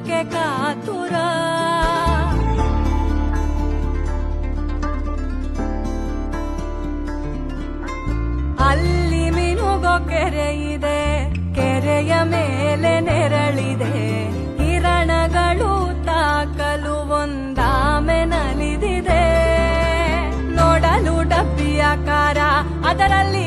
ನೋಡಕ್ಕೆ ಕಾತುರ. ಅಲ್ಲಿ ಮಿನುಗೋ ಕೆರೆ ಇದೆ, ಕೆರೆಯ ಮೇಲೆ ನೆರಳಿದೆ, ಕಿರಣಗಳು ತಾಕಲು ಒಂದಾಮೆ ನಲಿದಿದೆ. ನೋಡಲು ಡಬ್ಬಿಯಾಕಾರ, ಅದರಲ್ಲಿ